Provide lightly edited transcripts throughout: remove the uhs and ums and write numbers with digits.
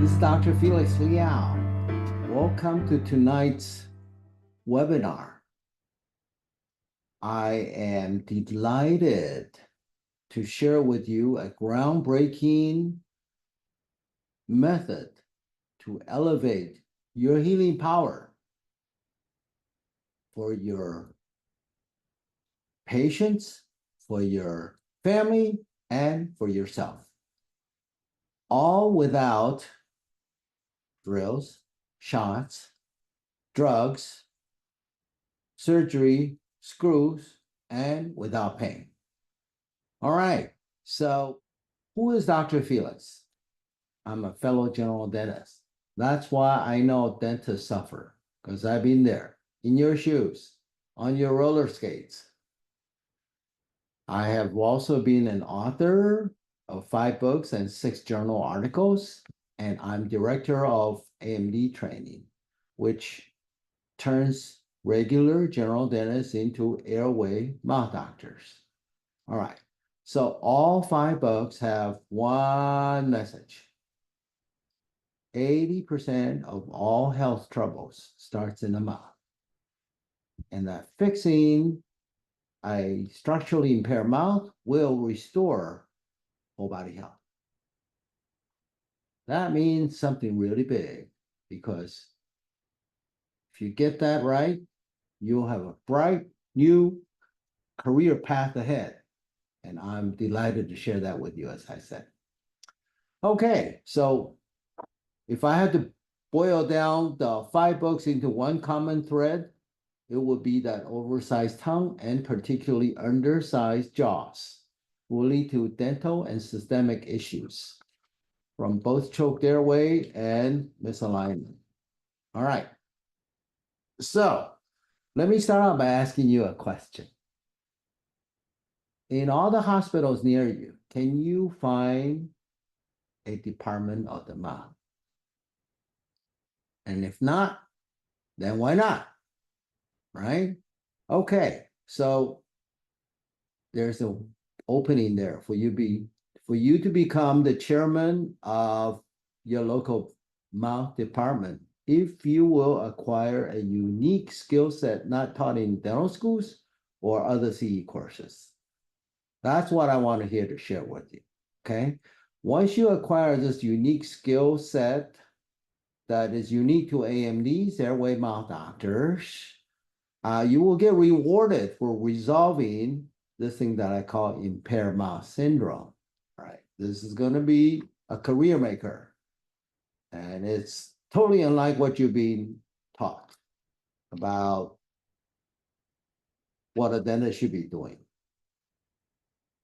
This is Dr. Felix Liao. Welcome to tonight's webinar. I am delighted to share with you a groundbreaking method to elevate your healing power for your patients, for your family, and for yourself. All without drills, shots, drugs, surgery, screws, and without pain. All right, so who is Dr. Felix? I'm a fellow general dentist. That's why I know dentists suffer, because I've been there, in your shoes, on your roller skates. I have also been an author of 5 books and 6 journal articles, and I'm director of AMD training, which turns regular general dentists into airway mouth doctors. All right, so all 5 books have one message. 80% of all health troubles starts in the mouth. And that fixing a structurally impaired mouth will restore whole body health. That means something really big, because if you get that right, you'll have a bright new career path ahead. And I'm delighted to share that with you, as I said. Okay, so if I had to boil down the 5 books into one common thread, it would be that oversized tongue and particularly undersized jaws will lead to dental and systemic issues from both choked airway and misalignment. All right. So let me start out by asking you a question. In all the hospitals near you, can you find a department of the mouth? And if not, then why not? Right? Okay, so there's an opening there for you to become the chairman of your local mouth department if you will acquire a unique skill set not taught in dental schools or other CE courses. That's what I want to here to share with you, okay? Once you acquire this unique skill set that is unique to AMDs, airway mouth doctors, you will get rewarded for resolving this thing that I call impaired mouth syndrome. Right? This is going to be a career maker, and it's totally unlike what you've been taught about what a dentist should be doing.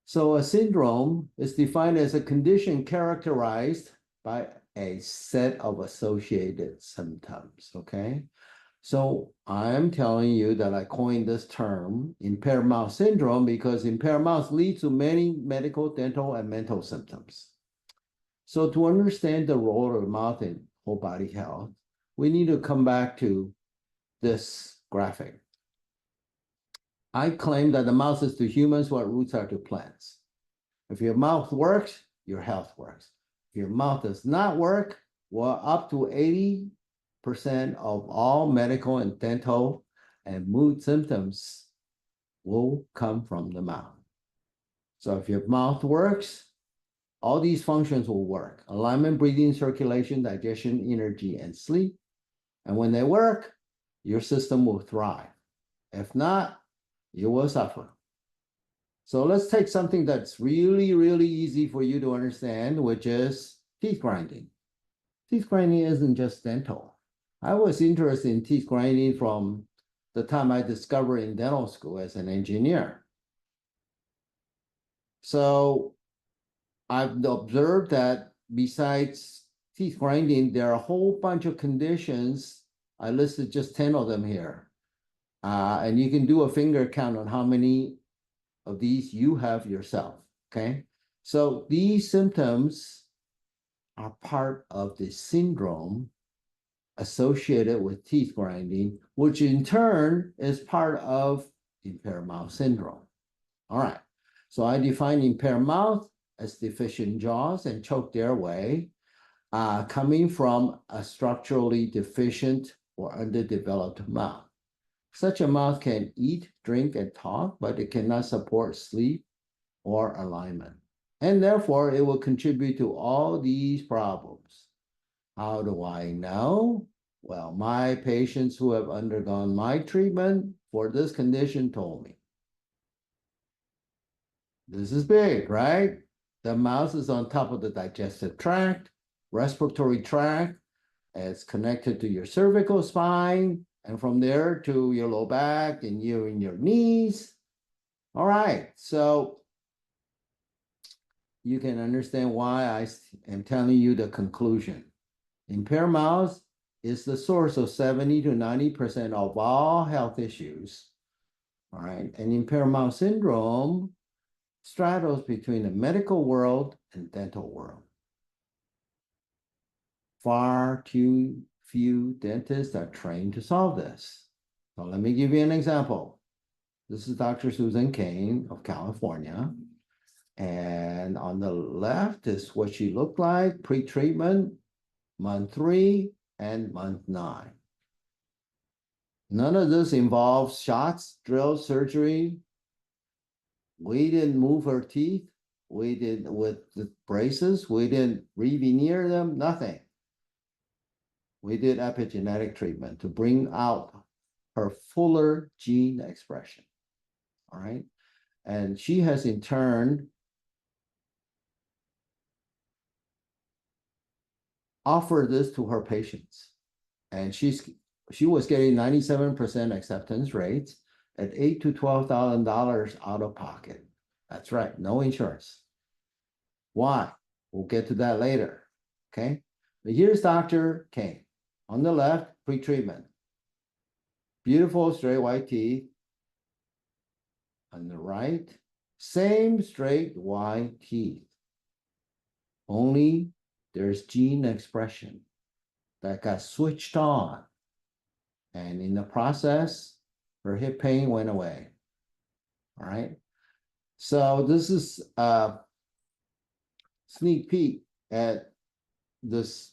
So a syndrome is defined as a condition characterized by a set of associated symptoms, okay? So I'm telling you that I coined this term, impaired mouth syndrome, because impaired mouth leads to many medical, dental, and mental symptoms. So to understand the role of the mouth in whole body health, we need to come back to this graphic. I claim that the mouth is to humans what roots are to plants. If your mouth works, your health works. If your mouth does not work, well, up to 80% of all medical and dental and mood symptoms will come from the mouth. So if your mouth works, all these functions will work: alignment, breathing, circulation, digestion, energy, and sleep. And when they work, your system will thrive. If not, you will suffer. So let's take something that's really, really easy for you to understand, which is teeth grinding. Teeth grinding isn't just dental. I was interested in teeth grinding from the time I discovered in dental school as an engineer. So I've observed that besides teeth grinding, there are a whole bunch of conditions. I listed just 10 of them here. And you can do a finger count on how many of these you have yourself, okay? So these symptoms are part of the syndrome associated with teeth grinding, which in turn is part of impaired mouth syndrome. All right, so I define impaired mouth as deficient jaws and choked airway. coming from a structurally deficient or underdeveloped mouth. Such a mouth can eat, drink, and talk, but it cannot support sleep or alignment. And therefore, it will contribute to all these problems. How do I know? Well, my patients who have undergone my treatment for this condition told me. This is big, right? The mouth is on top of the digestive tract, respiratory tract. It's connected to your cervical spine, and from there to your low back and your knees. All right, so you can understand why I am telling you the conclusion. Impaired mouth is the source of 70 to 90% of all health issues. All right, and impaired mouth syndrome straddles between the medical world and dental world. Far too few dentists are trained to solve this. So let me give you an example. This is Dr. Susan Kane of California. And on the left is what she looked like pre-treatment, month 3 and month 9. None of this involves shots, drills, surgery. We didn't move her teeth. We did with the braces. We didn't re-veneer them, nothing. We did epigenetic treatment to bring out her fuller gene expression. All right. And she has in turn offered this to her patients. And she was getting 97% acceptance rates at $8,000 to $12,000 out of pocket. That's right, no insurance. Why? We'll get to that later. Okay. But here's Dr. Kane. On the left, pre-treatment. Beautiful straight white teeth. On the right, same straight white teeth. Only there's gene expression that got switched on. And in the process, her hip pain went away. All right. So this is a sneak peek at this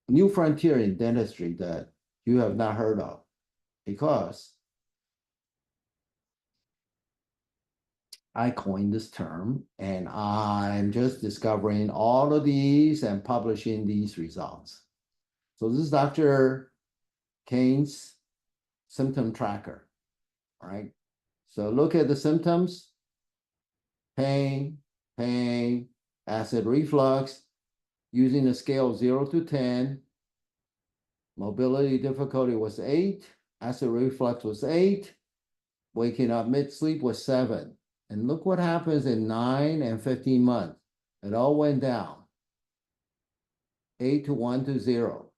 new frontier in dentistry that you have not heard of, because I coined this term and I'm just discovering all of these and publishing these results. So this is Dr. Kane's symptom tracker. All right. So look at the symptoms: pain, acid reflux, using a scale of 0 to 10. Mobility difficulty was 8. Acid reflux was 8. Waking up mid-sleep was 7. And look what happens in 9 and 15 months. It all went down. 8 to 1 to 0.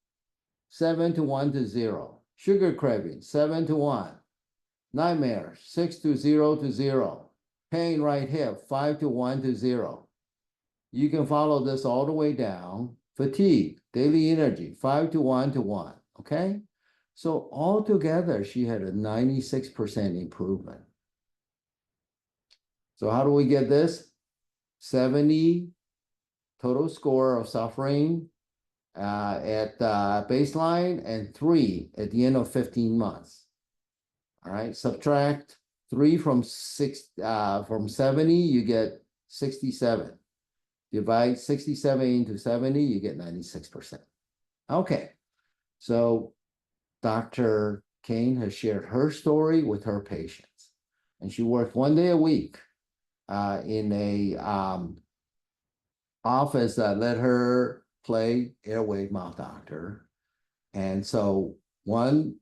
7 to 1 to 0. Sugar craving, 7 to 1. Nightmares, 6 to 0 to 0. Pain right hip, 5 to 1 to 0. You can follow this all the way down. Fatigue, daily energy, 5 to 1 to 1. Okay? So altogether, she had a 96% improvement. So how do we get this? 70 total score of suffering at baseline and 3 at the end of 15 months. All right, subtract 3 from 70, you get 67. Divide 67 into 70, you get 96%. Okay, so Dr. Kane has shared her story with her patients, and she worked 1 day a week in a office that let her play Airway mouth doctor. And so 1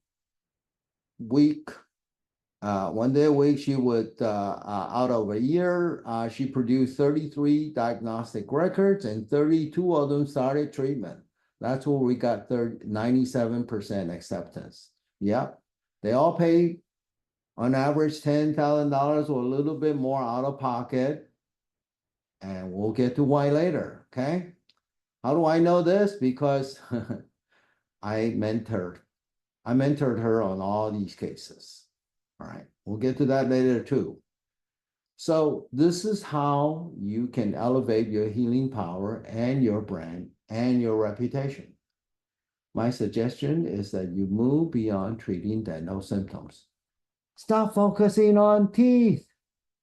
day a week, she would, out of a year, she produced 33 diagnostic records, and 32 of them started treatment. That's where we got 97% acceptance. Yep. They all paid on average $10,000 or a little bit more out of pocket. And we'll get to why later, okay? How do I know this? Because I mentored her on all these cases. All right, we'll get to that later too. So this is how you can elevate your healing power and your brand and your reputation. My suggestion is that you move beyond treating dental symptoms. Stop focusing on teeth.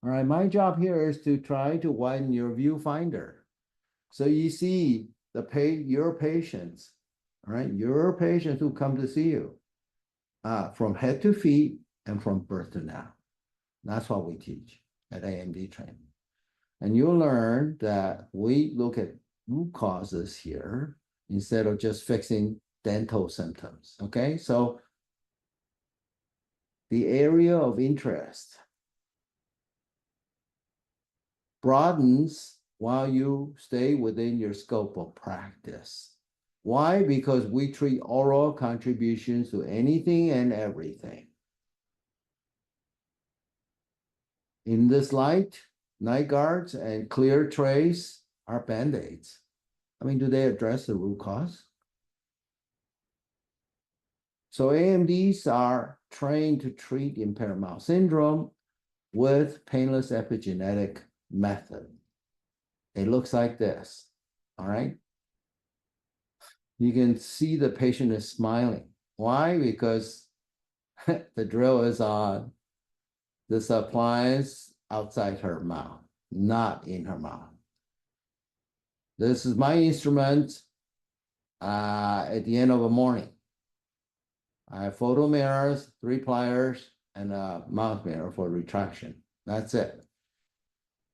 All right, my job here is to try to widen your viewfinder. So you see your patients, all right, your patients who come to see you from head to feet and from birth to now. That's what we teach at AMD training. And you'll learn that we look at root causes here instead of just fixing dental symptoms, okay? So the area of interest broadens while you stay within your scope of practice. Why? Because we treat oral contributions to anything and everything. In this light, night guards and clear trays are Band-Aids. I mean, do they address the root cause? So AMDs are trained to treat impaired mouth syndrome with painless epigenetic method. It looks like this, all right? You can see the patient is smiling. Why? Because the drill is on this appliance outside her mouth, not in her mouth. This is my instrument at the end of the morning. I have photo mirrors, 3 pliers, and a mouth mirror for retraction. That's it.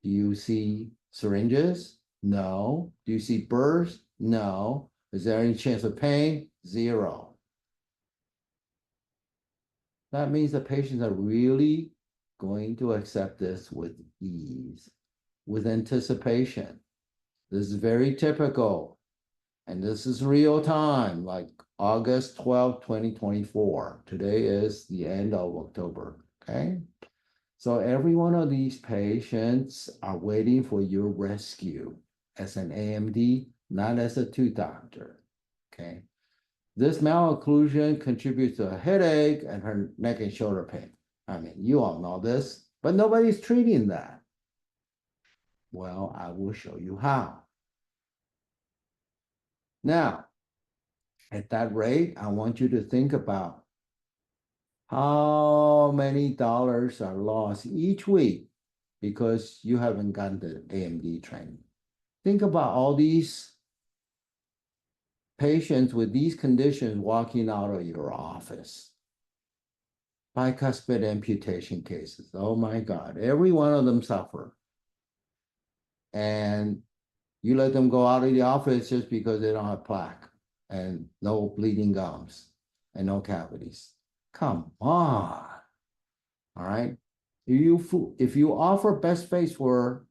Do you see syringes? No. Do you see burrs? No. Is there any chance of pain? 0. That means the patients are really going to accept this with ease, with anticipation. This is very typical. And this is real time, like August 12, 2024. Today is the end of October, okay? So every one of these patients are waiting for your rescue as an AMD, not as a tooth doctor, okay? This malocclusion contributes to a headache and her neck and shoulder pain. I mean, you all know this, but nobody's treating that. Well, I will show you how. Now, at that rate, I want you to think about how many dollars are lost each week because you haven't gotten the AMD training. Think about all these patients with these conditions walking out of your office. Bicuspid amputation cases. Oh my God, every one of them suffer. And you let them go out of the office just because they don't have plaque and no bleeding gums and no cavities. Come on. All right. If you offer best face for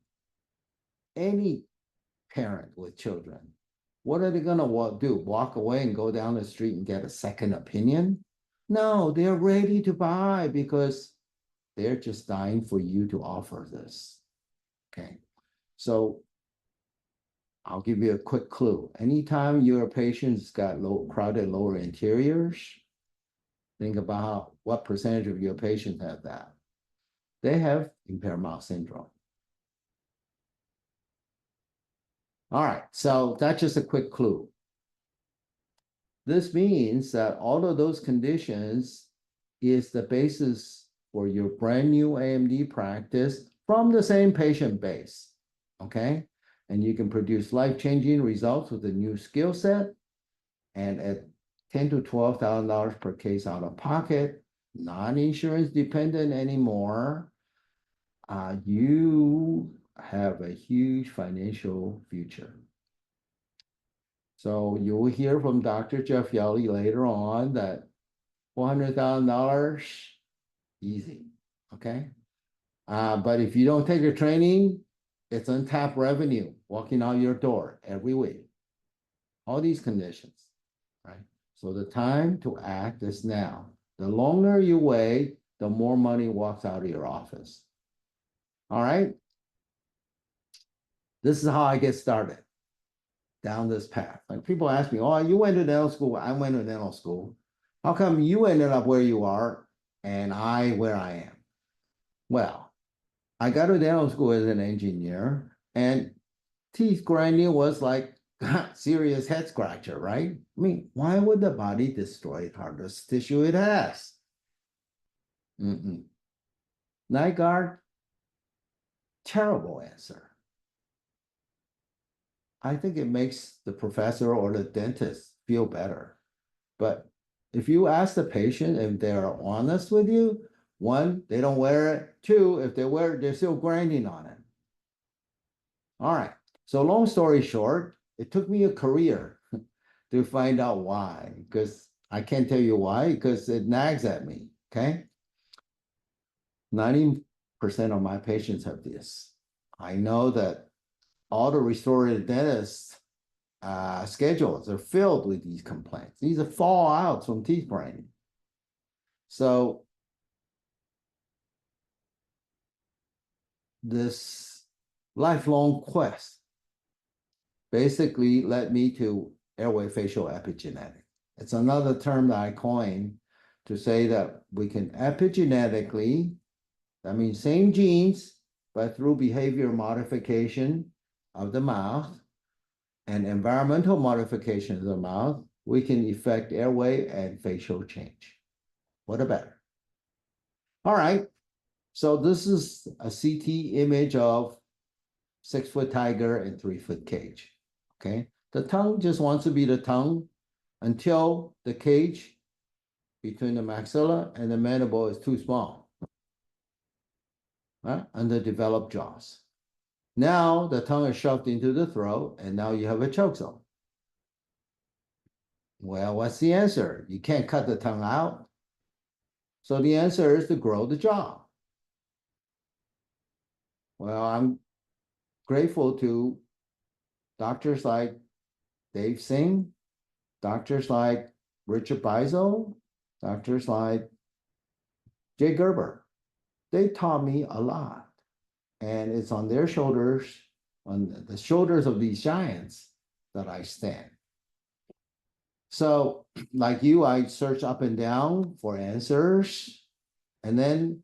any parent with children, what are they going to do? Walk away and go down the street and get a second opinion? No, they're ready to buy because they're just dying for you to offer this. Okay. So I'll give you a quick clue. Anytime your patient's got crowded lower interiors, think about what percentage of your patients have that. They have impaired mouth syndrome. All right, so that's just a quick clue. This means that all of those conditions is the basis for your brand new AMD practice from the same patient base, okay? And you can produce life-changing results with a new skill set and at $10,000 to $12,000 per case out of pocket, non-insurance dependent anymore. You have a huge financial future. So you will hear from Dr. Jeff Yelly later on that $400,000, easy, okay? But if you don't take your training, it's untapped revenue walking out your door every week. All these conditions, right? So the time to act is now. The longer you wait, the more money walks out of your office. All right? This is how I get started down this path. Like people ask me, oh, you went to dental school. I went to dental school. How come you ended up where you are and I where I am? Well, I got to dental school as an engineer, and teeth grinding was like serious head scratcher, right? I mean, why would the body destroy hardest tissue it has? Night guard, terrible answer. I think it makes the professor or the dentist feel better. But if you ask the patient if they are honest with you, one, they don't wear it. Two, if they wear it, they're still grinding on it. All right. So long story short, it took me a career to find out why, because I can't tell you why, because it nags at me, okay? 90% of my patients have this. I know that all the restorative dentists schedules are filled with these complaints. These are fallouts from teeth grinding. So this lifelong quest basically led me to airway facial epigenetic. It's another term that I coined to say that we can epigenetically, that means same genes, but through behavior modification of the mouth and environmental modification of the mouth, we can effect airway and facial change. What a better. All right, so this is a CT image of 6-foot tiger and 3-foot cage, okay? The tongue just wants to be the tongue until the cage between the maxilla and the mandible is too small, right? Underdeveloped jaws. Now the tongue is shoved into the throat, and now you have a choke zone. Well, what's the answer? You can't cut the tongue out. So the answer is to grow the jaw. Well, I'm grateful to doctors like Dave Singh, doctors like Richard Beisel, doctors like Jay Gerber. They taught me a lot. And it's on their shoulders, on the shoulders of these giants, that I stand. So, like you, I searched up and down for answers. And then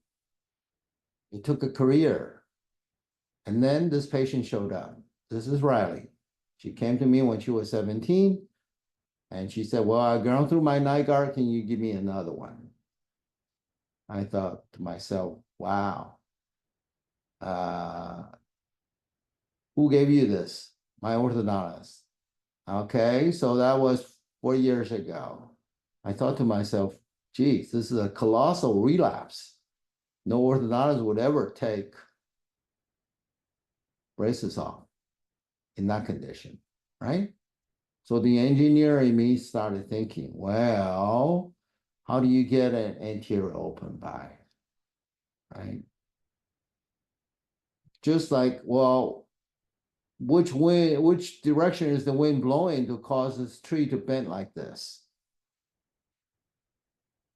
it took a career. And then this patient showed up. This is Riley. She came to me when she was 17. And she said, well, I've gone through my night guard. Can you give me another one? I thought to myself, wow. Who gave you this? My orthodontist. Okay, so that was 4 years ago. I thought to myself, geez, this is a colossal relapse. No orthodontist would ever take braces off in that condition, right? So the engineer in me started thinking, well, how do you get an anterior open bite, right? Just like, well, which direction is the wind blowing to cause this tree to bend like this?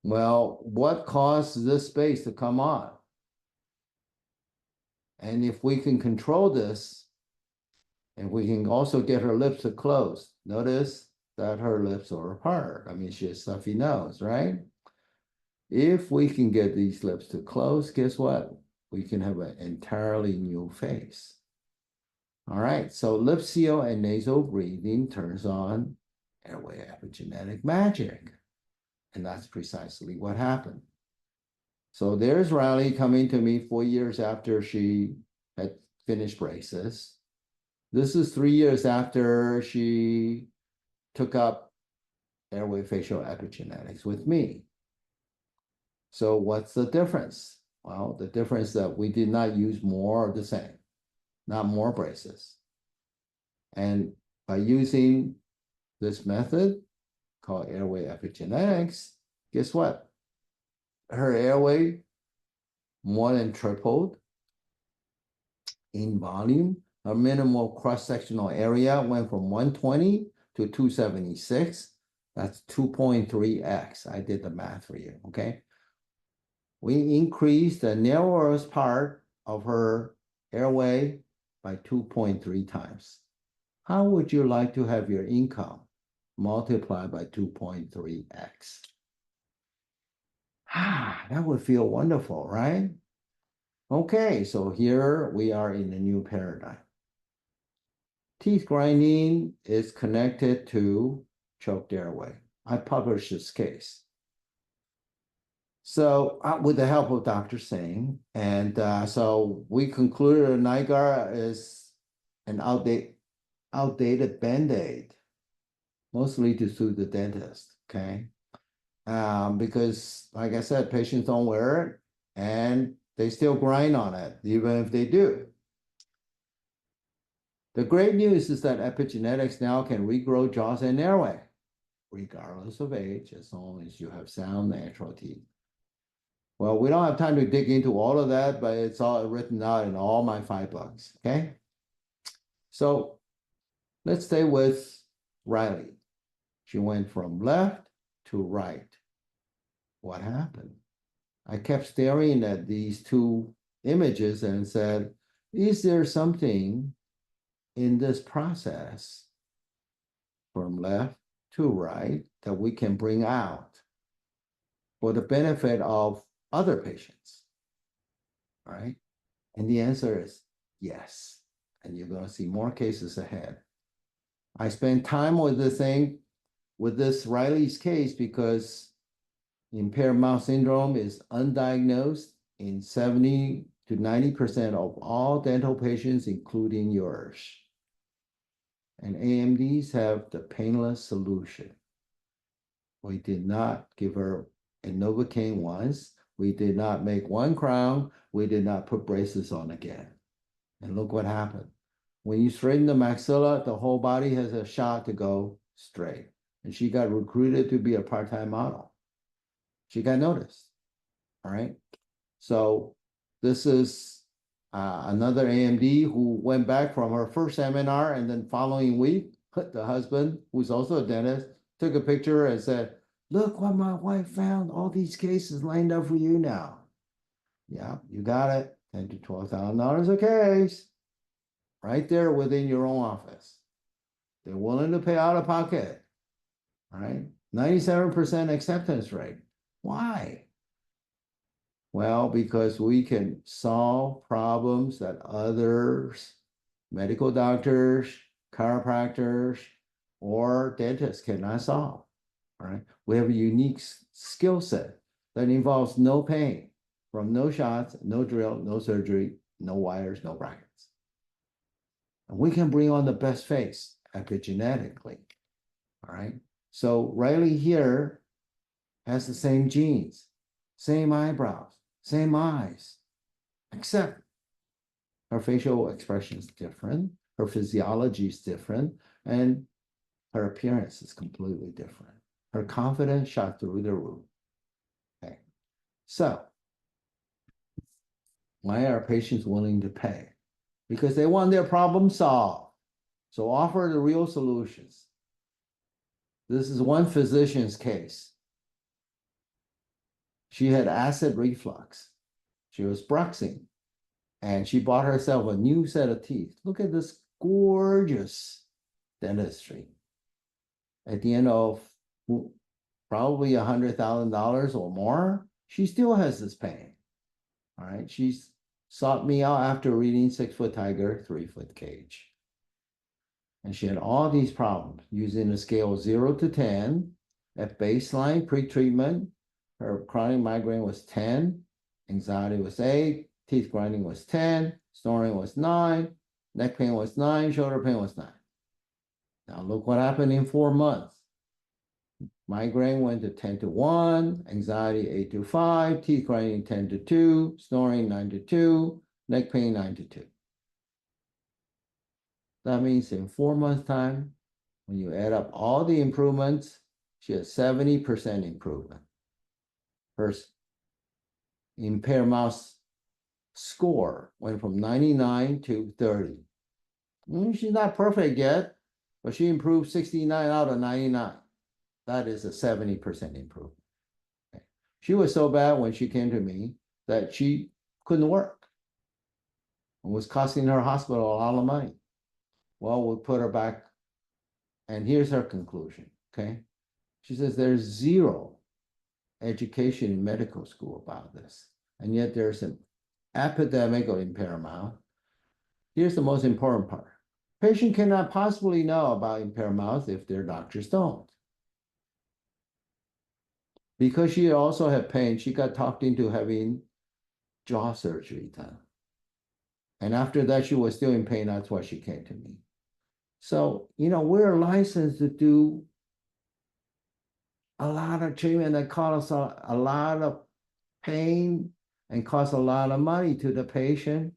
Well, what caused this space to come on? And if we can control this, and we can also get her lips to close, notice that her lips are apart. I mean, she has stuffy nose, right? If we can get these lips to close, guess what? We can have an entirely new face. All right, so lip seal and nasal breathing turns on airway epigenetic magic. And that's precisely what happened. So there's Riley coming to me 4 years after she had finished braces. This is 3 years after she took up airway facial epigenetics with me. So what's the difference? Well, the difference is that we did not use more of the same, not more braces. And by using this method called airway epigenetics, guess what? Her airway more than tripled in volume. Her minimal cross-sectional area went from 120 to 276. That's 2.3x. I did the math for you, okay? We increased the narrowest part of her airway by 2.3 times. How would you like to have your income multiplied by 2.3x? Ah, that would feel wonderful, right? Okay, so here we are in a new paradigm. Teeth grinding is connected to choked airway. I published this case. So with the help of Dr. Singh, and so we concluded a NIGAR is an outdated Band-Aid, mostly to suit the dentist, okay? Because like I said, patients don't wear it and they still grind on it, even if they do. The great news is that epigenetics now can regrow jaws and airway, regardless of age, as long as you have sound natural teeth. Well, we don't have time to dig into all of that, but it's all written out in all my 5 books, okay? So let's stay with Riley. She went from left to right. What happened? I kept staring at these 2 images and said, is there something in this process from left to right that we can bring out for the benefit of other patients, right? And the answer is yes. And you're going to see more cases ahead. I spent time with the thing, with this Riley's case, because impaired mouth syndrome is undiagnosed in 70 to 90% of all dental patients, including yours. And AMDs have the painless solution. We did not give her a Novocaine once. We did not make 1 crown. We did not put braces on again. And look what happened. When you straighten the maxilla, the whole body has a shot to go straight. And she got recruited to be a part-time model. She got noticed, all right? So this is another AMD who went back from her first seminar, and then following week, the husband, who's also a dentist, took a picture and said, look what my wife found, all these cases lined up for you now. Yeah, you got it, $10,000 to $12,000 a case, right there within your own office. They're willing to pay out of pocket, right? 97% acceptance rate. Why? Well, because we can solve problems that others, medical doctors, chiropractors, or dentists cannot solve. All right. We have a unique skill set that involves no pain, from no shots, no drill, no surgery, no wires, no brackets. And we can bring on the best face epigenetically. All right. So Riley here has the same genes, same eyebrows, same eyes, except her facial expression is different, her physiology is different, and her appearance is completely different. Her confidence shot through the roof. Okay. So, why are patients willing to pay? Because they want their problem solved. So offer the real solutions. This is one physician's case. She had acid reflux. She was bruxing, and she bought herself a new set of teeth. Look at this gorgeous dentistry. At the end of probably $100,000 or more, she still has this pain. All right, she's sought me out after reading 6 Foot Tiger, 3 Foot Cage. And she had all these problems using a scale of 0 to 10. At baseline pre-treatment, her chronic migraine was 10, anxiety was 8, teeth grinding was 10, snoring was 9, neck pain was 9, shoulder pain was 9. Now look what happened in 4 months. Migraine went to 10 to 1, anxiety 8 to 5, teeth grinding 10 to 2, snoring 9 to 2, neck pain 9 to 2. That means in 4 months' time, when you add up all the improvements, she has 70% improvement. Her impaired mouth score went from 99 to 30. She's not perfect yet, but she improved 69 out of 99. That is a 70% improvement. Okay. She was so bad when she came to me that she couldn't work and was costing her hospital a lot of money. Well, we put her back, and here's her conclusion, okay? She says there's 0 education in medical school about this, and yet there's a epidemic of impaired mouth. Here's the most important part. Patient cannot possibly know about impaired mouth if their doctors don't. Because she also had pain, she got talked into having jaw surgery done. And after that, she was still in pain. That's why she came to me. So, we're licensed to do a lot of treatment that causes a lot of pain and costs a lot of money to the patient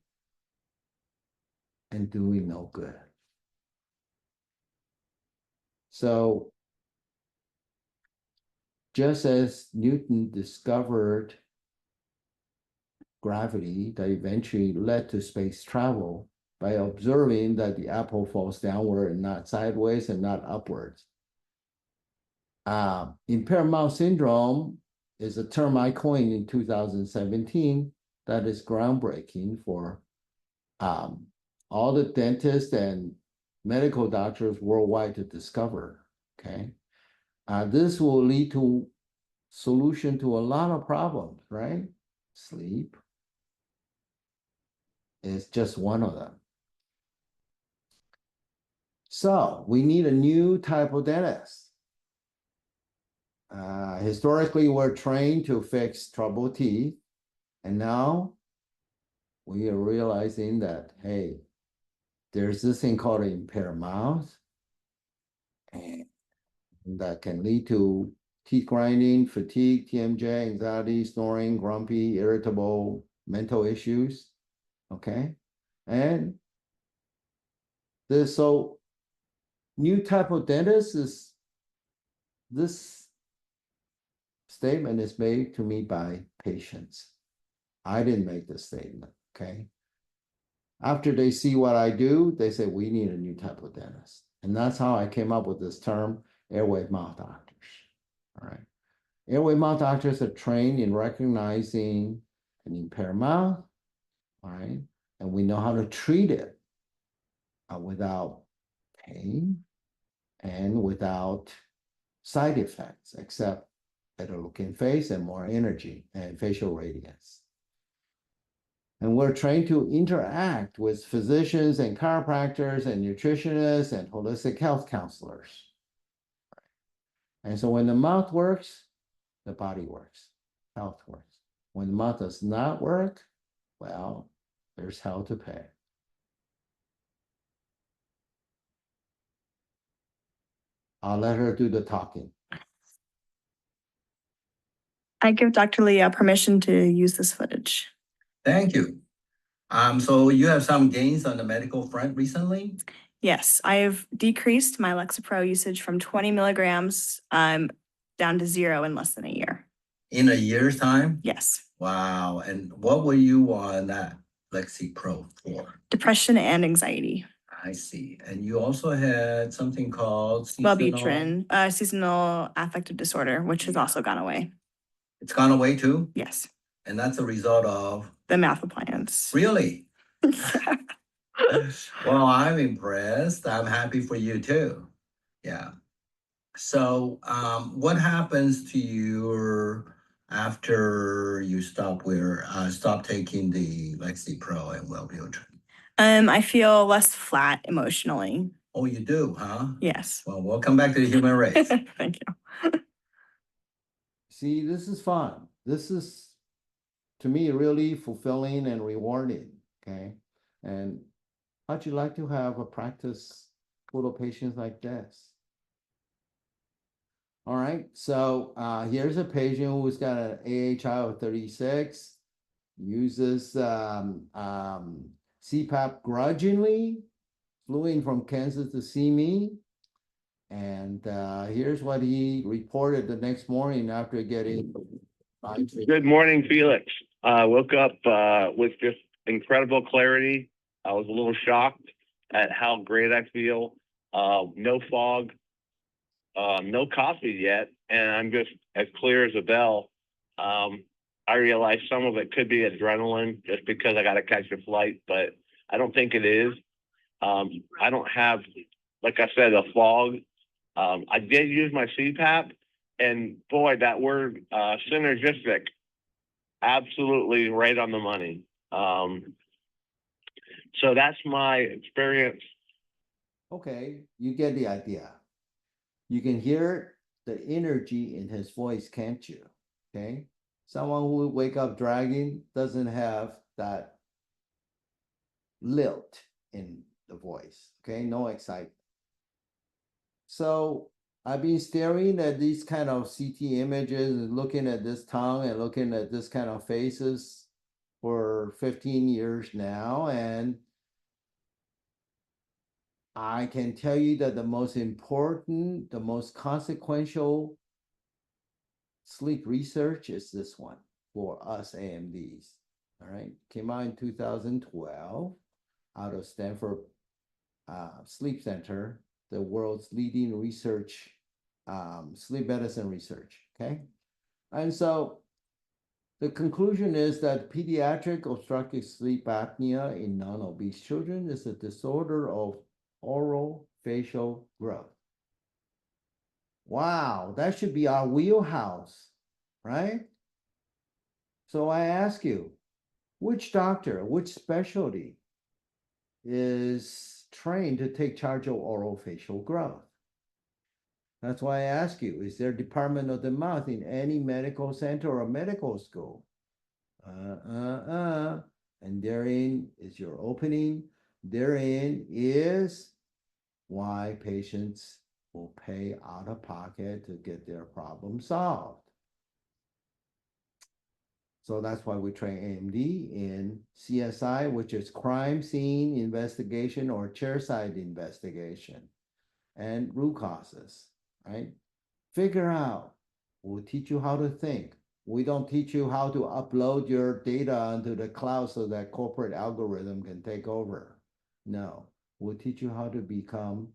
and doing no good. So, just as Newton discovered gravity that eventually led to space travel by observing that the apple falls downward and not sideways and not upwards. Impaired mouth syndrome is a term I coined in 2017 that is groundbreaking for all the dentists and medical doctors worldwide to discover, okay? This will lead to solution to a lot of problems, right? Sleep is just one of them. So we need a new type of dentist. Historically, we're trained to fix troubled teeth, and now we are realizing that, hey, there's this thing called an impaired mouth, and that can lead to teeth grinding, fatigue, TMJ, anxiety, snoring, grumpy, irritable, mental issues, okay? And so new type of dentist is, this statement is made to me by patients. I didn't make the statement, okay? After they see what I do, they say, we need a new type of dentist. And that's how I came up with this term, airway mouth doctors, all right? Airway mouth doctors are trained in recognizing an impaired mouth, all right? And we know how to treat it without pain and without side effects, except better looking face and more energy and facial radiance. And we're trained to interact with physicians and chiropractors and nutritionists and holistic health counselors. And so when the mouth works, the body works, health works. When the mouth does not work, well, there's hell to pay. I'll let her do the talking. I give Dr. Lee permission to use this footage. Thank you. So you have some gains on the medical front recently? Yes, I have decreased my Lexapro usage from 20 milligrams down to 0 in less than a year. In a year's time? Yes. Wow. And what were you on that Lexapro for? Depression and anxiety. I see. And you also had something called Wellbutrin, seasonal affective disorder, which has also gone away. It's gone away too? Yes. And that's a result of? The mouth appliance. Really? Well, I'm impressed. I'm happy for you too. Yeah. So what happens to you after you stop taking the Lexapro and Wellbutrin? I feel less flat emotionally. Oh, you do, huh? Yes. Well, welcome back to the human race. Thank you. See, this is fun. This is, to me, really fulfilling and rewarding, okay? And how'd you like to have a practice full of patients like this? All right, so here's a patient who's got an AHI of 36, uses CPAP grudgingly, flew in from Kansas to see me. And here's what he reported the next morning after getting. Good morning, Felix. Woke up with just incredible clarity. I was a little shocked at how great I feel. No fog, no coffee yet, and I'm just as clear as a bell. I realize some of it could be adrenaline just because I got to catch a flight, but I don't think it is. I don't have, like I said, a fog. I did use my CPAP, and boy, that word synergistic, absolutely right on the money. So that's my experience. Okay, you get the idea. You can hear the energy in his voice, can't you? Okay, someone who will wake up dragging doesn't have that lilt in the voice. Okay, no excitement. So I've been staring at these kind of CT images and looking at this tongue and looking at this kind of faces for 15 years now. And I can tell you that the most important, the most consequential sleep research is this one for us AMDs. All right, came out in 2012 out of Stanford Sleep Center, the world's leading research, sleep medicine research, okay? And so the conclusion is that pediatric obstructive sleep apnea in non-obese children is a disorder of oral facial growth. Wow, that should be our wheelhouse, right? So I ask you, which doctor, which specialty is trained to take charge of oral facial growth? That's why I ask you, is there a department of the mouth in any medical center or medical school? And therein is your opening. Therein is why patients will pay out of pocket to get their problem solved. So that's why we train AMD in CSI, which is crime scene investigation or chairside investigation, and root causes, right? Figure out. We'll teach you how to think. We don't teach you how to upload your data onto the cloud so that corporate algorithm can take over. No, we'll teach you how to become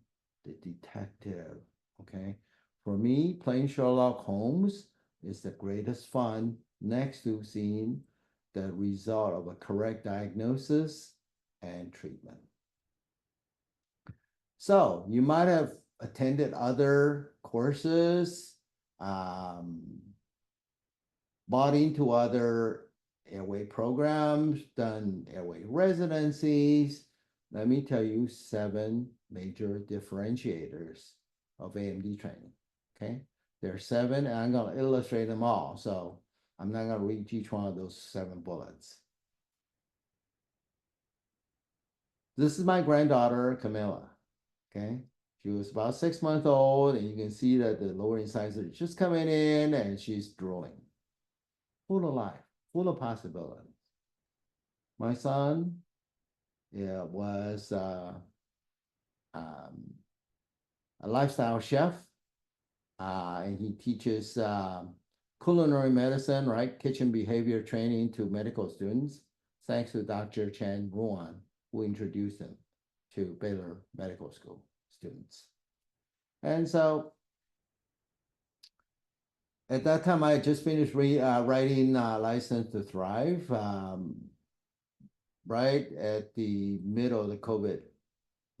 the detective, okay? For me, playing Sherlock Holmes is the greatest fun next to seeing the result of a correct diagnosis and treatment. So you might have attended other courses, bought into other Airway programs, done Airway residencies. Let me tell you 7 major differentiators of AMD training, okay? There are 7, and I'm gonna illustrate them all. So I'm not gonna read each one of those 7 bullets. This is my granddaughter, Camilla, okay? She was about 6 months old, and you can see that the lowering signs are just coming in, and she's drooling. Full of life, full of possibilities. My son, yeah, was a lifestyle chef, and he teaches culinary medicine, right? Kitchen behavior training to medical students, thanks to Dr. Chen Ruan, who introduced him to Baylor Medical School students. And so at that time, I had just finished writing License to Thrive, right at the middle of the COVID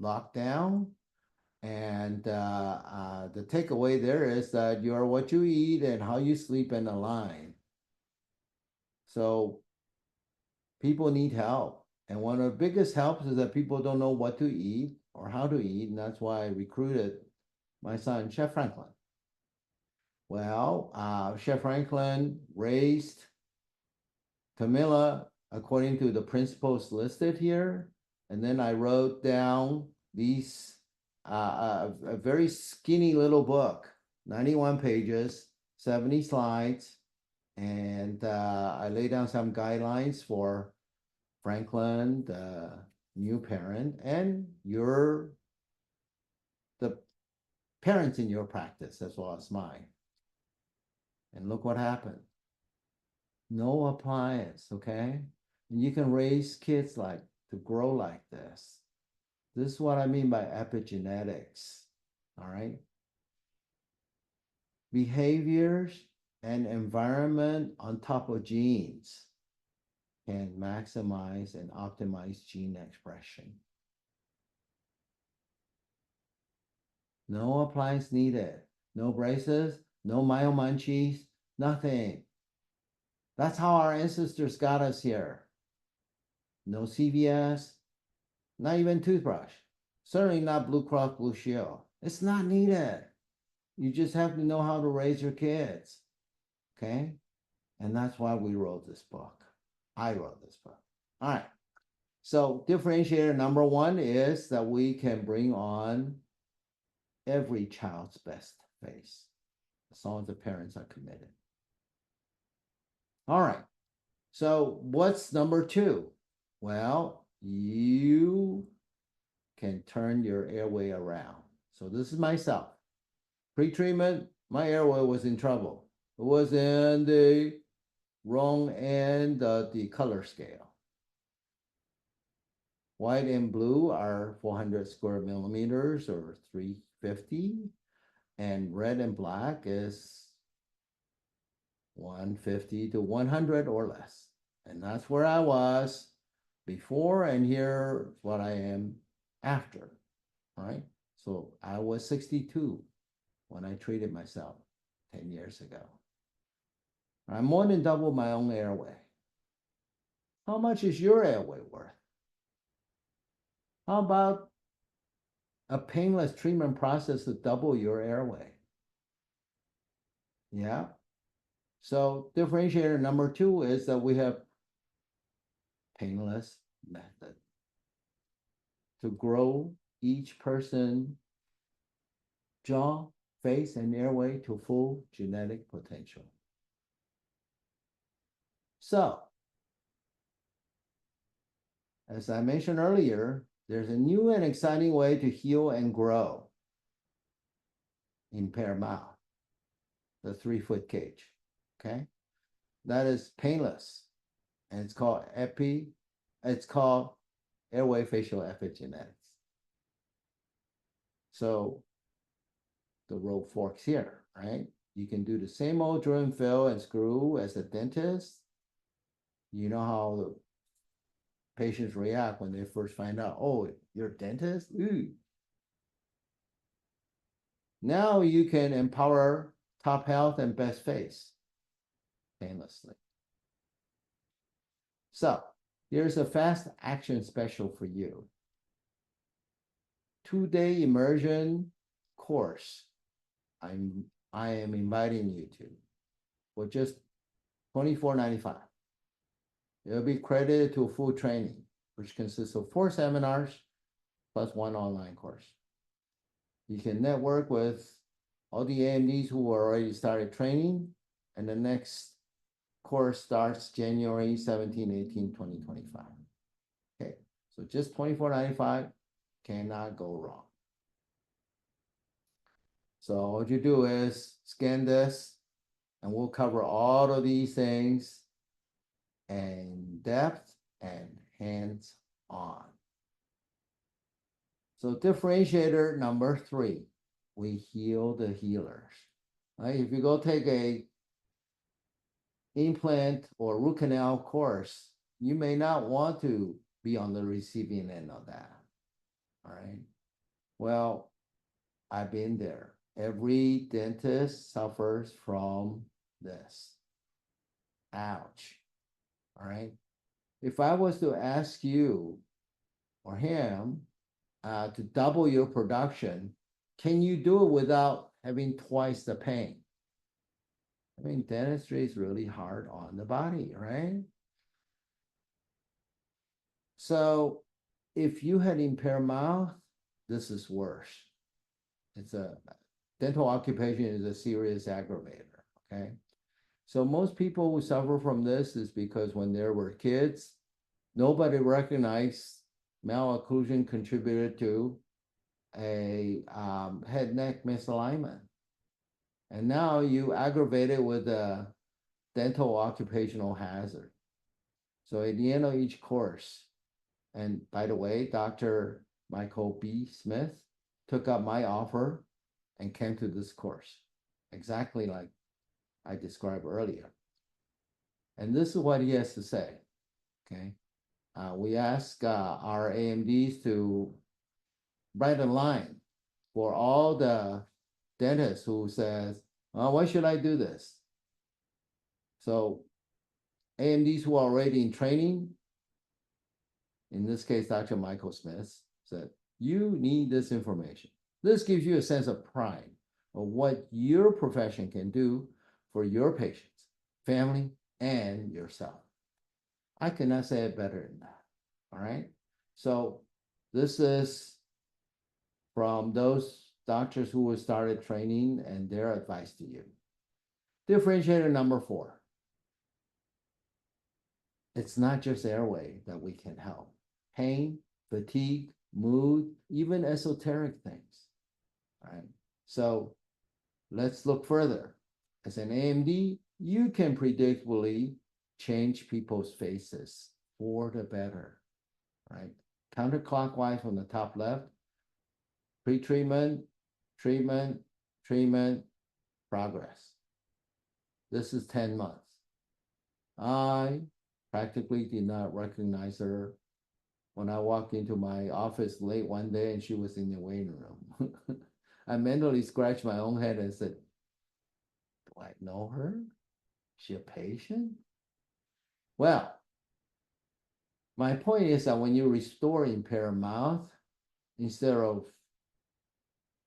lockdown. And the takeaway there is that you are what you eat and how you sleep and align. So people need help. And one of the biggest helps is that people don't know what to eat or how to eat. And that's why I recruited my son, Chef Franklin. Well, Chef Franklin raised Camilla according to the principles listed here. And then I wrote down these, a very skinny little book, 91 pages, 70 slides. And I laid down some guidelines for Franklin, the new parent, and the parents in your practice as well as mine. And look what happened. No appliance, okay? And you can raise kids to grow like this. This is what I mean by epigenetics, all right? Behaviors and environment on top of genes can maximize and optimize gene expression. No appliance needed, no braces, no mild munchies, nothing. That's how our ancestors got us here. no CVS, not even toothbrush, certainly not Blue Cross Blue Shield. It's not needed. You just have to know how to raise your kids, okay? And that's why we wrote this book. I wrote this book. All right. So differentiator number one is that we can bring on every child's best face, as long as the parents are committed. All right. So what's number two? Well, you can turn your airway around. So this is myself. Pre-treatment, my airway was in trouble. It was in the wrong end of the color scale. White and blue are 400 square millimeters or 350, and red and black is 150 to 100 or less. And that's where I was before, and here's what I am after, right? So I was 62 when I treated myself 10 years ago. I'm more than double my own airway. How much is your airway worth? How about a painless treatment process to double your airway? Yeah. So differentiator number two is that we have painless method to grow each person jaw, face, and airway to full genetic potential. So, as I mentioned earlier, there's a new and exciting way to heal and grow impaired mouth, the 3-foot cage, okay? That is painless, and it's called airway facial epigenetics. So the rope forks here, right? You can do the same old drill and fill and screw as a dentist. You know how the patients react when they first find out, oh, you're a dentist? Ooh. Now you can empower top health and best face painlessly. So here's a fast action special for you. 2-day immersion course I am inviting you to for just $24.95. It'll be credited to a full training, which consists of 4 seminars plus 1 online course. You can network with all the AMDs who already started training, and the next course starts January 17, 18, 2025. Okay, so just $24.95, cannot go wrong. So what you do is scan this, and we'll cover all of these things in depth and hands-on. So differentiator number 3, we heal the healers. Right? If you go take a implant or root canal course, you may not want to be on the receiving end of that. All right. Well, I've been there. Every dentist suffers from this. Ouch. All right. If I was to ask you or him to double your production, can you do it without having twice the pain? I mean, dentistry is really hard on the body, right? So if you had impaired mouth, this is worse. It's a dental occupation is a serious aggravator, okay? So most people who suffer from this is because when they were kids, nobody recognized malocclusion contributed to a head-neck misalignment. And now you aggravate it with a dental occupational hazard. So at the end of each course, and by the way, Dr. Michael B. Smith took up my offer and came to this course, exactly like I described earlier. And this is what he has to say, okay? We ask our AMDs to write a line for all the dentists who says, why should I do this? So AMDs who are already in training, in this case, Dr. Michael Smith, said, you need this information. This gives you a sense of pride of what your profession can do for your patients, family, and yourself. I cannot say it better than that. All right. So this is from those doctors who have started training and their advice to you. Differentiator number 4. It's not just airway that we can help. Pain, fatigue, mood, even esoteric things. All right. So let's look further. As an AMD, you can predictably change people's faces for the better. Right? Counterclockwise from the top left, pre-treatment, treatment, treatment, progress. This is 10 months. I practically did not recognize her when I walked into my office late one day and she was in the waiting room. I mentally scratched my own head and said, do I know her? Is she a patient? Well, my point is that when you restore impaired mouth, instead of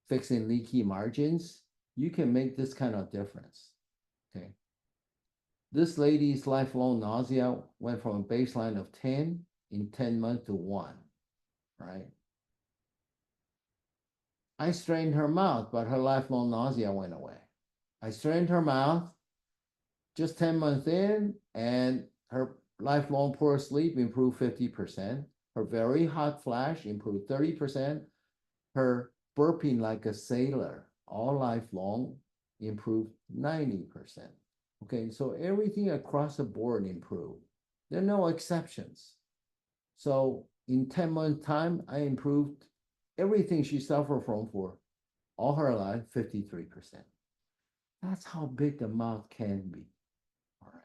fixing leaky margins, you can make this kind of difference. Okay. This lady's lifelong nausea went from a baseline of 10 in 10 months to 1, right? I strained her mouth, but her lifelong nausea went away. I strained her mouth just 10 months in, and her lifelong poor sleep improved 50%. Her very hot flash improved 30%. Her burping like a sailor all lifelong improved 90%. Okay, so everything across the board improved. There are no exceptions. So in 10 months' time, I improved everything she suffered from for all her life, 53%. That's how big the mouth can be. All right.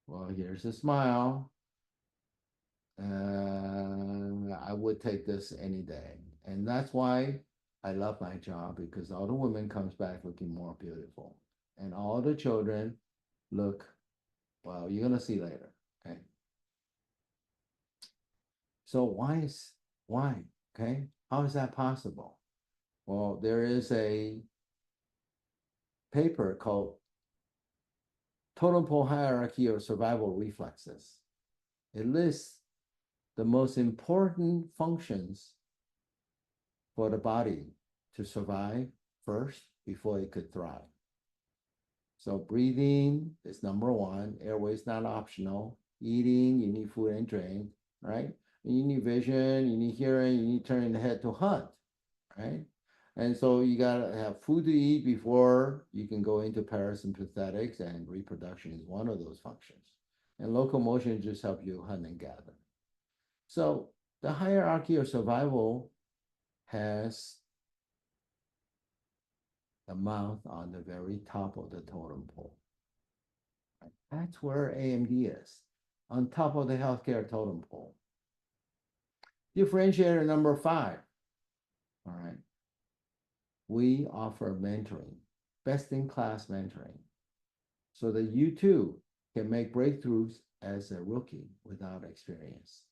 Well, here's a smile. I would take this any day. And that's why I love my job, because all the women comes back looking more beautiful. And all the children look, well, you're gonna see later, okay? So why, okay? How is that possible? Well, there is a paper called Totem Pole Hierarchy of Survival Reflexes. It lists the most important functions for the body to survive first before it could thrive. So breathing is number 1. Airway is not optional. Eating, you need food and drink, right? You need vision, you need hearing, you need turning the head to hunt, right? And so you gotta have food to eat before you can go into parasympathetics, and reproduction is one of those functions. And locomotion just help you hunt and gather. So the hierarchy of survival has the mouth on the very top of the totem pole. That's where AMD is, on top of the healthcare totem pole. Differentiator number 5. All right. We offer mentoring, best-in-class mentoring, so that you too can make breakthroughs as a rookie without experience.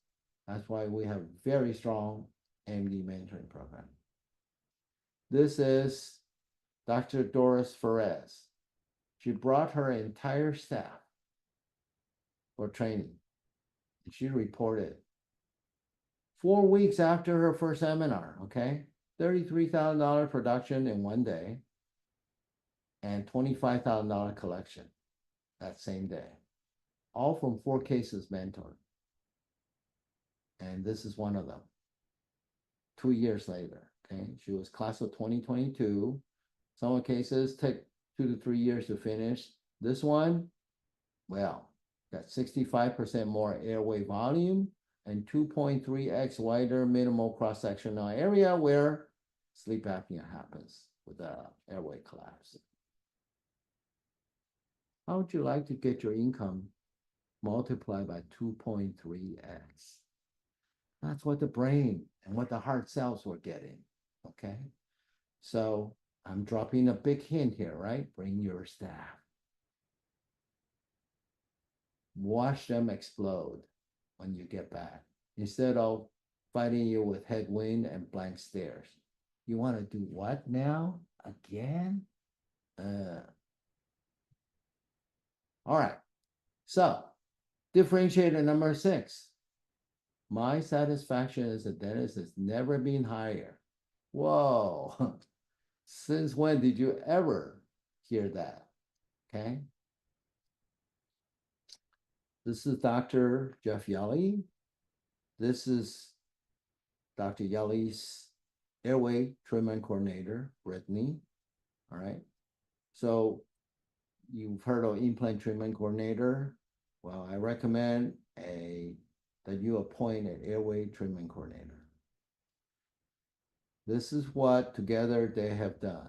That's why we have very strong AMD mentoring program. This is Dr. Doris Ferez. She brought her entire staff for training. And she reported 4 weeks after her first seminar, okay? $33,000 production in one day and $25,000 collection that same day. All from 4 cases mentored. And this is one of them. 2 years later, okay? She was class of 2022. Some cases take 2 to 3 years to finish. This one, well, got 65% more airway volume and 2.3x wider minimal cross-sectional area where sleep apnea happens with the airway collapse. How would you like to get your income multiplied by 2.3x? That's what the brain and what the heart cells were getting, okay? So I'm dropping a big hint here, right? Bring your staff. watch them explode when you get back, instead of fighting you with headwind and blank stares. You want to do what now? Again? All right. So, differentiator number 6. My satisfaction as a dentist has never been higher. Whoa. Since when did you ever hear that? Okay. This is Dr. Jeff Yelly. This is Dr. Yelly's Airway treatment coordinator, Brittany. All right. So you've heard of implant treatment coordinator. Well, I recommend that you appoint an airway treatment coordinator. This is what together they have done.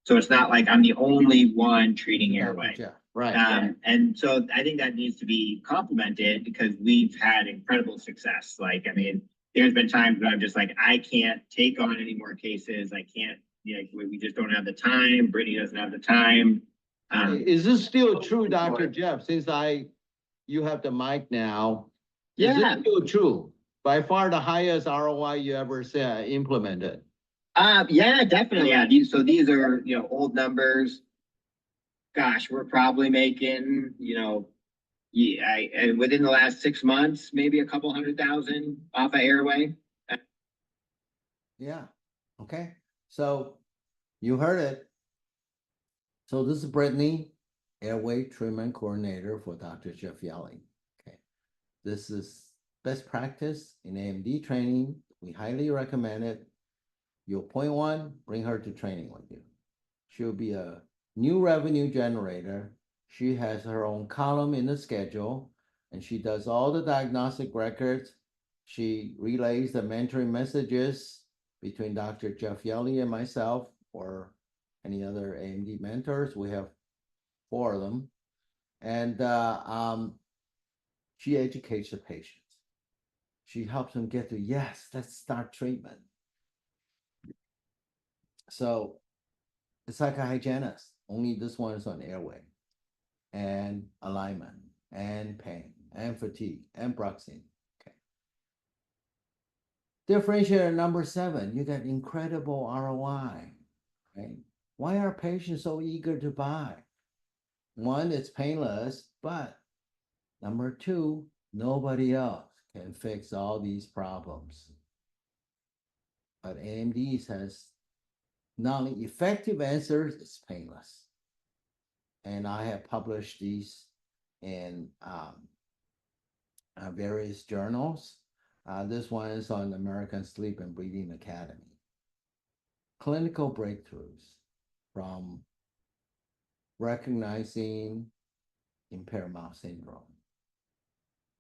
So it's not like I'm the only one treating Dr. airway. Jeff, right. And so I think that needs to be complimented because we've had incredible success. Like, I mean, there's been times when I'm just like, I can't take on any more cases. I can't, we just don't have the time. Brittany doesn't have the time. Is this still true, Dr. Jeff? Since you have the mic now. Is Yeah. it still true? By far the highest ROI you ever implemented. Yeah, definitely. Yeah, these are, old numbers. Gosh, we're probably making, within the last 6 months, maybe a couple 100,000 off of Airway. Yeah. Okay. So you heard it. So this is Brittany, Airway Treatment Coordinator for Dr. Jeff Yelly. Okay. This is best practice in AMD training. We highly recommend it. You appoint one, bring her to training with you. She'll be a new revenue generator. She has her own column in the schedule, and she does all the diagnostic records. She relays the mentoring messages between Dr. Jeff Yelly and myself, or any other AMD mentors. We have 4 of them. And she educates the patients. She helps them get to, yes, let's start treatment. So it's like a hygienist, only this one is on airway and alignment and pain and fatigue and bruxing. Okay. Differentiator number 7, you got incredible ROI. Right? Why are patients so eager to buy? 1, it's painless, but number 2, nobody else can fix all these problems. But AMD has not only effective answers, it's painless. And I have published these in various journals. This one is on American Sleep and Breathing Academy. Clinical breakthroughs from recognizing impaired mouth syndrome.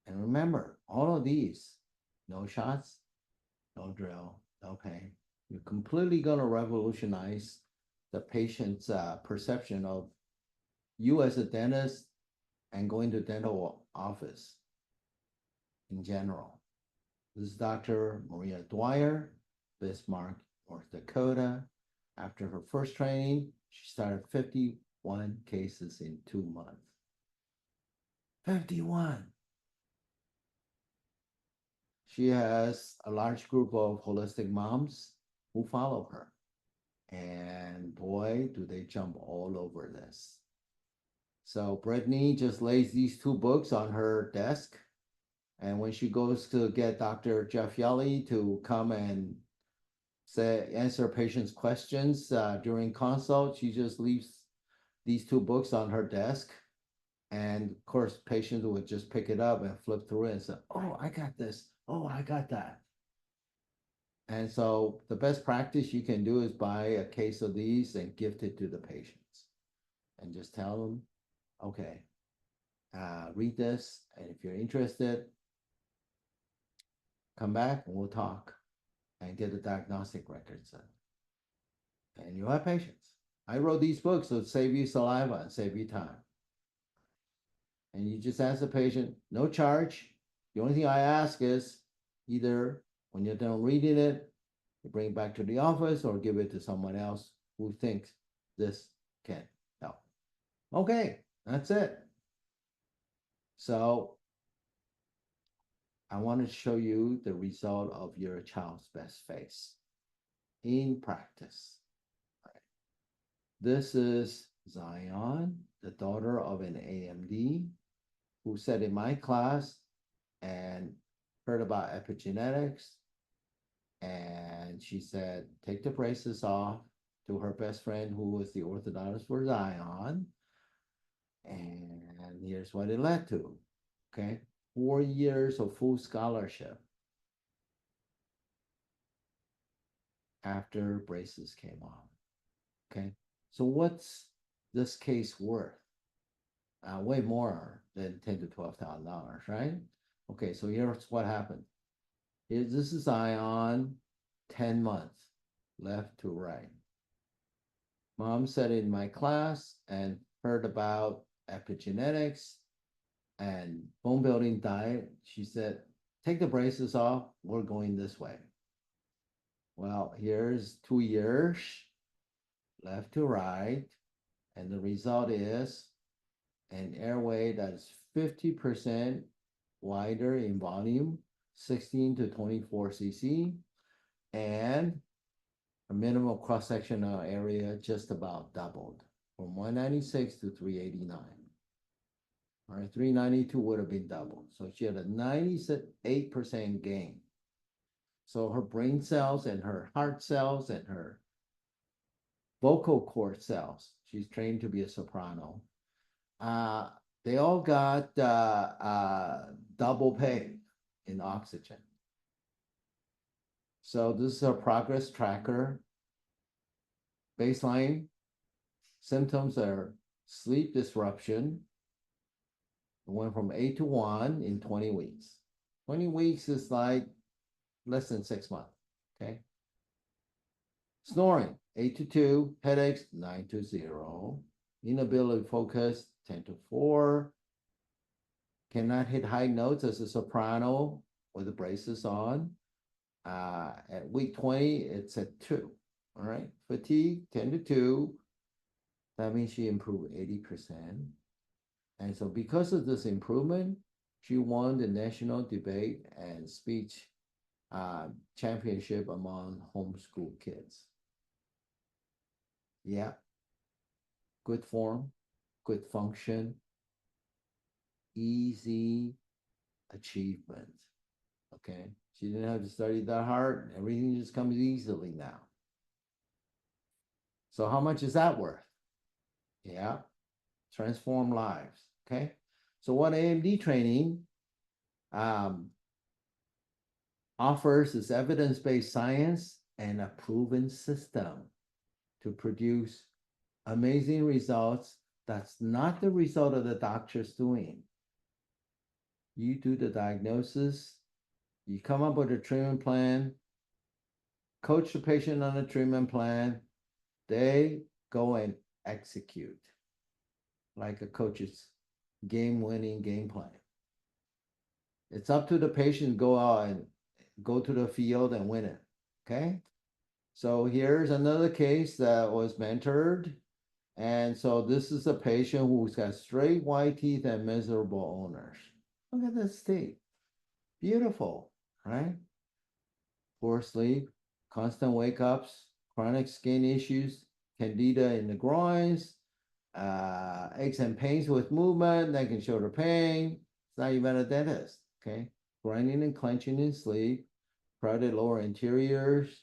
And remember, all of these, no shots, no drill, no pain. You're completely going to revolutionize the patient's perception of you as a dentist and going to dental office in general. This is Dr. Maria Dwyer, Bismarck, North Dakota. After her first training, she started 51 cases in 2 months. 51. She has a large group of holistic moms who follow her. And boy, do they jump all over this. So Brittany just lays these 2 books on her desk. And when she goes to get Dr. Jeff Yelly to come and answer patients' questions during consult, she just leaves these 2 books on her desk. And of course, patients would just pick it up and flip through it and say, oh, I got this. Oh, I got that. And so the best practice you can do is buy a case of these and gift it to the patients. And just tell them, okay, read this. And if you're interested, come back and we'll talk and get the diagnostic records. And you'll have patients. I wrote these books to save you saliva and save you time. And you just ask the patient, no charge. The only thing I ask is either when you're done reading it, you bring it back to the office or give it to someone else who thinks this can help. Okay, That's it. So I want to show you the result of your child's best face in practice. Right. This is Zion, the daughter of an AMD, who sat in my class and heard about epigenetics. And she said, take the braces off, to her best friend who was the orthodontist for Zion. And here's what it led to. Okay. 4 years of full scholarship after braces came off. Okay. So what's this case worth? Way more than $10,000 to $12,000, right? Okay, so here's what happened. This is Ion, 10 months, left to right. Mom sat in my class and heard about epigenetics and bone building diet. She said, take the braces off, we're going this way. Well, here's 2 years, left to right, and the result is an airway that's 50% wider in volume, 16 to 24 cc, and a minimum cross-sectional area just about doubled from 196 to 389. All right, 392 would have been doubled. So she had a 98% gain. So her brain cells and her heart cells and her vocal cord cells, she's trained to be a soprano, they all got double pay in oxygen. So this is a progress tracker. Baseline symptoms are sleep disruption. It went from 8 to 1 in 20 weeks. 20 weeks is like less than 6 months, okay? Snoring, 8 to 2, headaches, 9 to 0. Inability to focus, 10 to 4. Cannot hit high notes as a soprano with the braces on. At week 20, it's at 2. All right. Fatigue, 10 to 2. That means she improved 80%. And so because of this improvement, she won the national debate and speech championship among homeschool kids. Yeah. Good form, good function, easy achievement. Okay. She didn't have to study that hard. Everything just comes easily now. So how much is that worth? Yeah. Transform lives. Okay. So what AMD training offers is evidence-based science and a proven system to produce amazing results. That's not the result of the doctor's doing. You do the diagnosis, you come up with a treatment plan, coach the patient on a treatment plan, they go and execute like a coach's game-winning game plan. It's up to the patient to go out and go to the field and win it, okay? So here's another case that was mentored. And so this is a patient who's got straight white teeth and miserable owners. Look at this teeth. Beautiful, right? Poor sleep, constant wake-ups, chronic skin issues, candida in the groins, aches and pains with movement, neck and shoulder pain. It's not even a dentist, okay? Grinding and clenching in sleep, crowded lower interiors,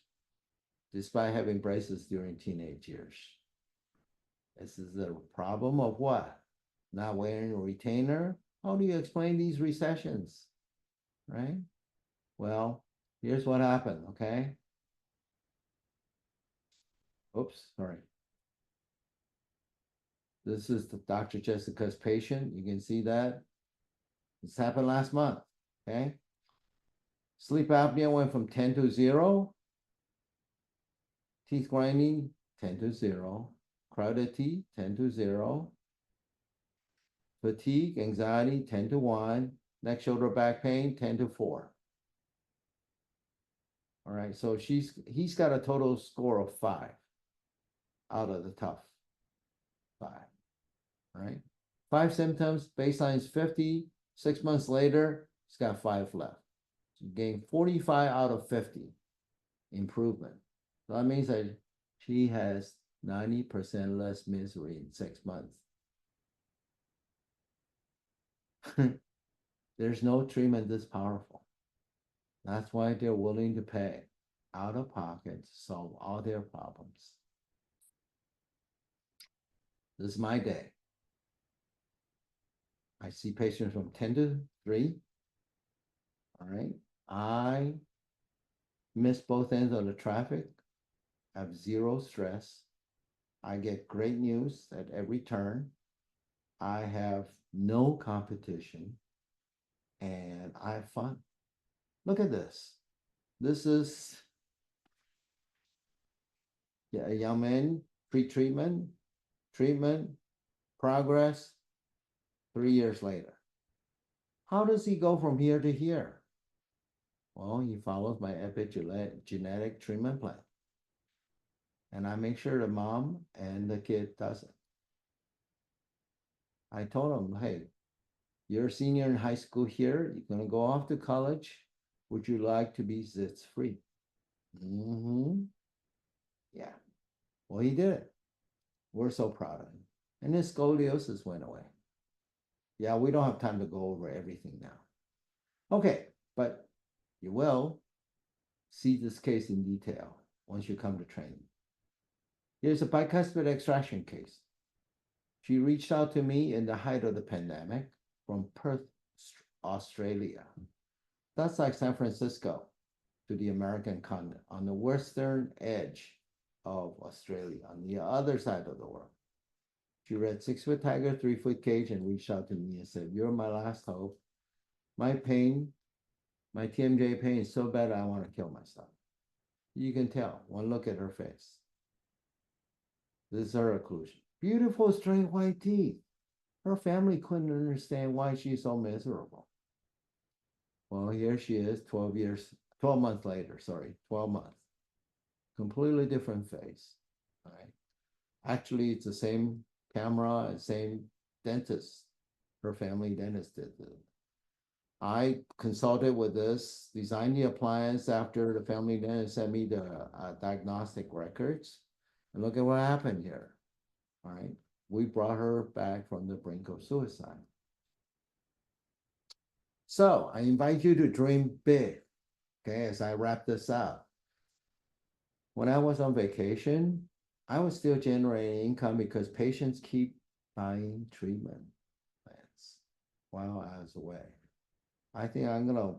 despite having braces during teenage years. This is the problem of what? Not wearing a retainer. How do you explain these recessions, right? Well, here's what happened, okay? Oops, sorry. This is the Dr. Jessica's patient. You can see that. This happened last month, okay? Sleep apnea went from 10 to 0. Teeth grinding, 10 to 0. Crowded teeth, 10 to 0. Fatigue, anxiety, 10 to 1. Neck, shoulder, back pain, 10 to 4. All right, so he's got a total score of 5 out of the tough 5, right? 5 symptoms, baseline is 50. 6 months later, it's got 5 left. So you gain 45 out of 50 improvement. So that means that she has 90% less misery in 6 months. There's no treatment this powerful. That's why they're willing to pay out of pocket to solve all their problems. This is my day. I see patients from 10 to 3. All right. I miss both ends of the traffic, have 0 stress. I get great news at every turn. I have no competition and I have fun. Look at this. This is a young man, pre-treatment, treatment, progress, 3 years later. How does he go from here to here? Well, he follows my epigenetic treatment plan. And I make sure the mom and the kid does it. I told him, hey, you're a senior in high school here. You're going to go off to college. Would you like to be zits free? Yeah. Well, he did it. We're so proud of him. And his scoliosis went away. Yeah, we don't have time to go over everything now. Okay, but you will see this case in detail once you come to training. Here's a bicuspid extraction case. She reached out to me in the height of the pandemic from Perth, Australia. That's like San Francisco to the American continent, on the western edge of Australia, on the other side of the world. She read 6 Foot Tiger, 3 Foot Cage, and reached out to me and said, you're my last hope. My pain, my TMJ pain is so bad I want to kill myself. You can tell, one look at her face. This is her occlusion. Beautiful straight white teeth. Her family couldn't understand why she's so miserable. Well, here she is 12 months later, 12 months. Completely different face, all right? Actually, it's the same camera and same dentist. Her family dentist did it. I consulted with this, designed the appliance after the family dentist sent me the diagnostic records. And look at what happened here, all right? We brought her back from the brink of suicide. So I invite you to dream big, okay, as I wrap this up. When I was on vacation, I was still generating income because patients keep buying treatment plans while I was away. I think I'm gonna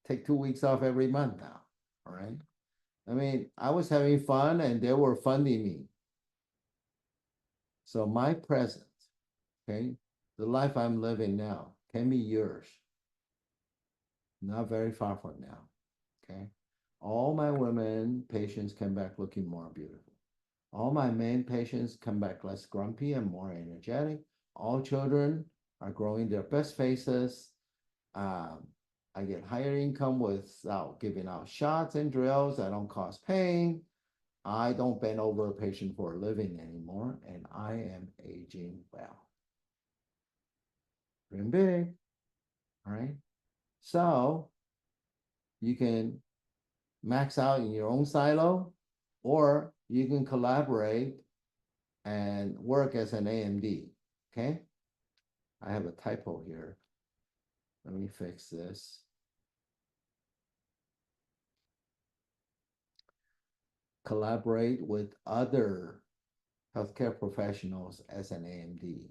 take 2 weeks off every month now, all right? I mean, I was having fun and they were funding me. So my present, okay, the life I'm living now can be yours. Not very far from now, okay? All my women patients come back looking more beautiful. All my men patients come back less grumpy and more energetic. All children are growing their best faces. I get higher income without giving out shots and drills. I don't cause pain. I don't bend over a patient for a living anymore, and I am aging well. Dream big, all right? So you can max out in your own silo, or you can collaborate and work as an AMD, okay? I have a typo here. Let me fix this. Collaborate with other healthcare professionals as an AMD.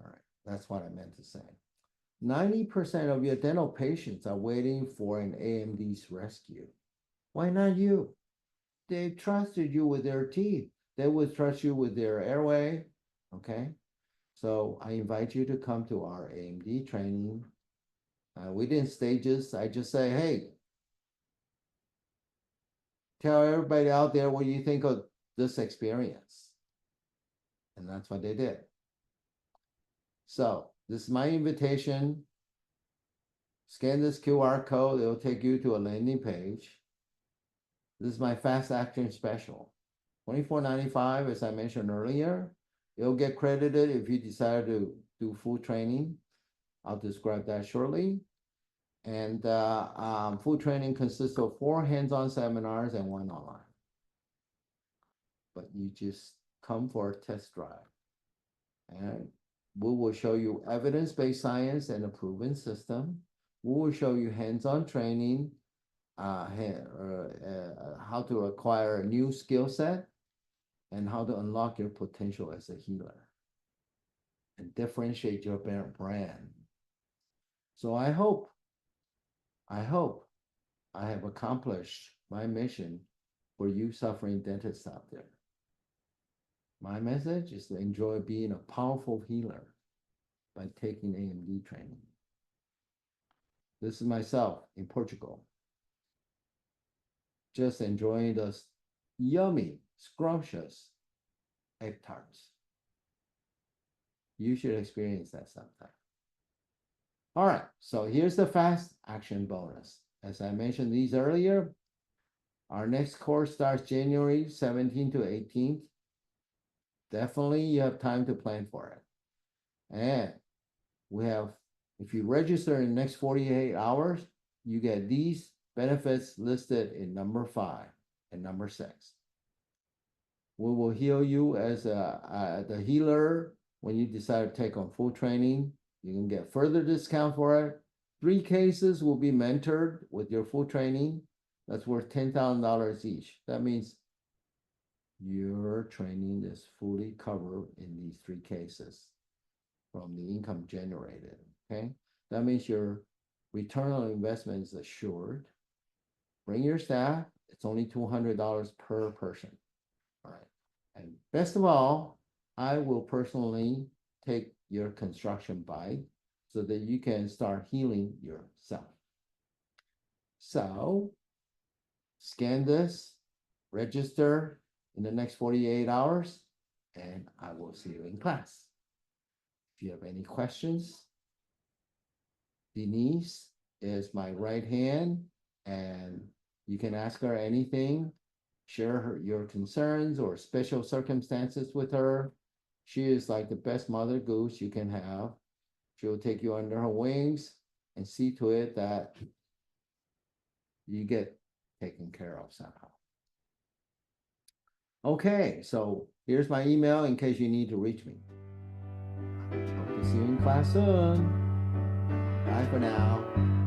All right, that's what I meant to say. 90% of your dental patients are waiting for an AMD's rescue. Why not you? They trusted you with their teeth. They would trust you with their airway, okay? So I invite you to come to our AMD training. We didn't stages. I just say, hey, tell everybody out there what you think of this experience. And that's what they did. So this is my invitation. Scan this QR code. It'll take you to a landing page. This is my fast action special. $24.95, as I mentioned earlier. It'll get credited if you decide to do full training. I'll describe that shortly. And full training consists of 4 hands-on seminars and 1 online. But you just come for a test drive. And we will show you evidence-based science and a proven system. We will show you hands-on training, how to acquire a new skill set, and how to unlock your potential as a healer and differentiate your brand. So I hope I have accomplished my mission for you suffering dentists out there. My message is to enjoy being a powerful healer by taking AMD training. This is myself in Portugal, just enjoying those yummy, scrumptious egg tarts. You should experience that sometime. All right, so here's the fast action bonus. As I mentioned these earlier, our next course starts January 17th to 18th. Definitely you have time to plan for it. And we have, if you register in the next 48 hours, you get these benefits listed in number 5 and number 6. We will heal you as the healer when you decide to take on full training. You can get further discount for it. 3 cases will be mentored with your full training. That's worth $10,000 each. That means your training is fully covered in these 3 cases from the income generated, okay? That means your return on investment is assured. Bring your staff. It's only $200 per person. All right. And best of all, I will personally take your construction bite so that you can start healing yourself. So scan this, register in the next 48 hours, and I will see you in class. If you have any questions, Denise is my right hand, and you can ask her anything, share your concerns or special circumstances with her. She is like the best mother goose you can have. She'll take you under her wings and see to it that you get taken care of somehow. Okay, so here's my email in case you need to reach me. Hope to see you in class soon. Bye for now.